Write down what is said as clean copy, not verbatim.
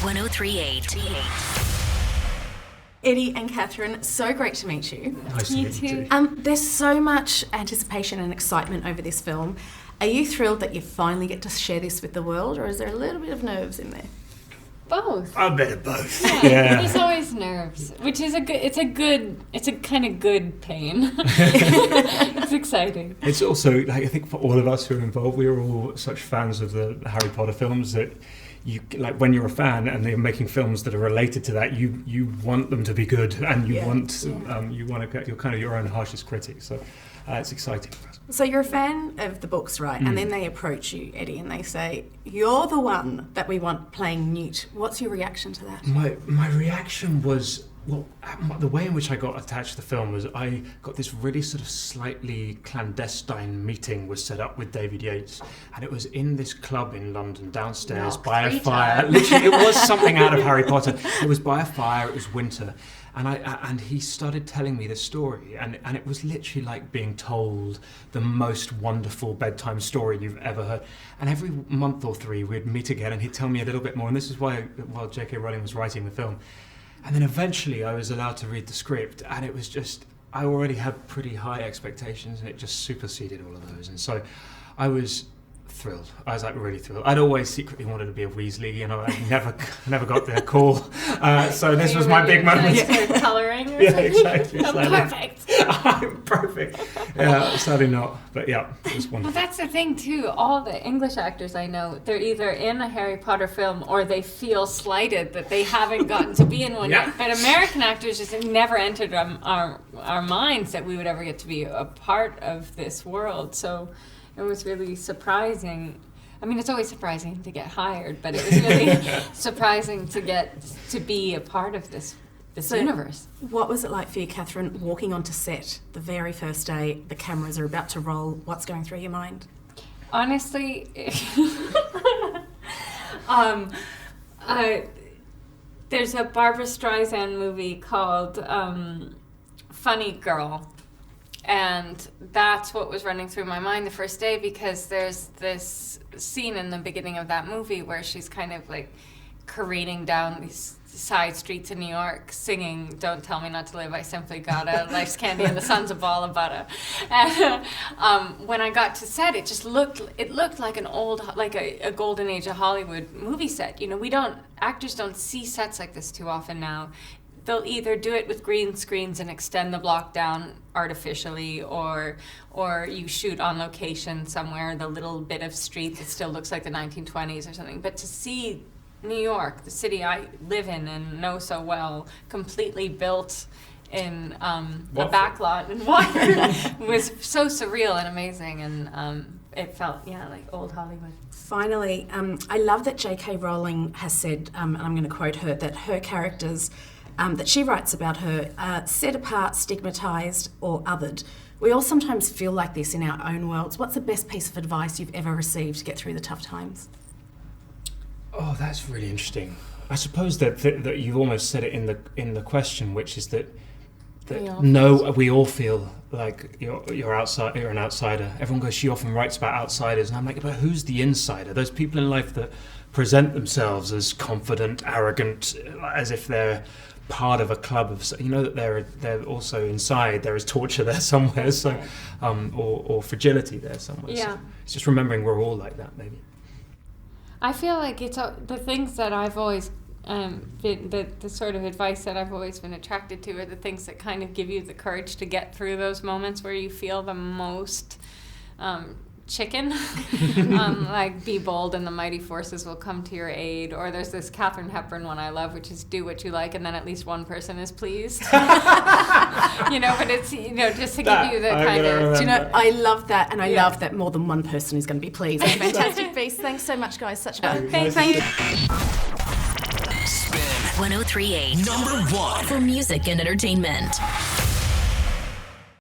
1038. Eddie and Katherine, so great to meet you. Nice to meet you too. There's so much anticipation and excitement over this film. Are you thrilled that you finally get to share this with the world, or is there a little bit of nerves in there? Both. I bet of both. Yeah. There's always nerves, which is it's a kind of good pain. It's exciting. It's also, like, I think for all of us who are involved, we are all such fans of the Harry Potter films that you, like, when you're a fan and they're making films that are related to that, you want them to be good, and you want to get, you're kind of your own harshest critic. So it's exciting for us. So you're a fan of the books, right? And then they approach you, Eddie, and they say, you're the one that we want playing Newt. What's your reaction to that? My reaction was, well, the way in which I got attached to the film was I got this really sort of slightly clandestine meeting was set up with David Yates, and it was in this club in London downstairs by a fire. Literally, it was something out of Harry Potter. It was by a fire, it was winter. And he started telling me this story, and it was literally like being told the most wonderful bedtime story you've ever heard. And every month or three we'd meet again and he'd tell me a little bit more, and this is why, while J.K. Rowling was writing the film. And then eventually I was allowed to read the script, and it was just, I already had pretty high expectations, and it just superseded all of those. And so I was thrilled. I was like really thrilled. I'd always secretly wanted to be a Weasley, you know. I never got the call. So this was my big moment. Colouring. Yeah, exactly. I'm perfect. I'm perfect. Yeah, sadly not. But yeah, it was wonderful. Well, that's the thing too. All the English actors I know, they're either in a Harry Potter film or they feel slighted that they haven't gotten to be in one yet. But American actors just never entered our minds that we would ever get to be a part of this world. So it was really surprising. I mean, it's always surprising to get hired, but it was really surprising to get to be a part of this universe. What was it like for you, Katherine, walking onto set the very first day, the cameras are about to roll? What's going through your mind? Honestly, there's a Barbra Streisand movie called Funny Girl. And that's what was running through my mind the first day, because there's this scene in the beginning of that movie where she's kind of like careening down these side streets in New York singing "Don't Tell Me Not to Live, I Simply Gotta," "Life's Candy and the Sun's a Ball of Butter." And when I got to set, it looked like an old, like a golden age of Hollywood movie set. You know, actors don't see sets like this too often now. They'll either do it with green screens and extend the block down artificially, or you shoot on location somewhere, the little bit of street that still looks like the 1920s or something. But to see New York, the city I live in and know so well, completely built in a backlot in Watford was so surreal and amazing, and it felt, like old Hollywood. Finally, I love that J.K. Rowling has said, and I'm going to quote her, that her characters that she writes about her are set apart, stigmatised or othered. We all sometimes feel like this in our own worlds. What's the best piece of advice you've ever received to get through the tough times? Oh, that's really interesting. I suppose that you've almost said it in the question, which is that we all feel like you're an outsider. Everyone goes, she often writes about outsiders, and I'm like, but who's the insider? Those people in life that present themselves as confident, arrogant, as if they're part of a club of, that they're also inside there is torture there somewhere, so or fragility there somewhere. Yeah. So it's just remembering we're all like that, maybe. I feel like it's the things that I've always been the sort of advice that I've always been attracted to are the things that kind of give you the courage to get through those moments where you feel the most chicken. Like, be bold and the mighty forces will come to your aid. Or there's this Katherine Hepburn one I love, which is do what you like and then at least one person is pleased. But it's, just to give you the kind of... I love that, and I love that more than one person is going to be pleased. Fantastic piece. Thanks so much, guys. Such fun. Thank you. Spin 1038. #1 for music and entertainment.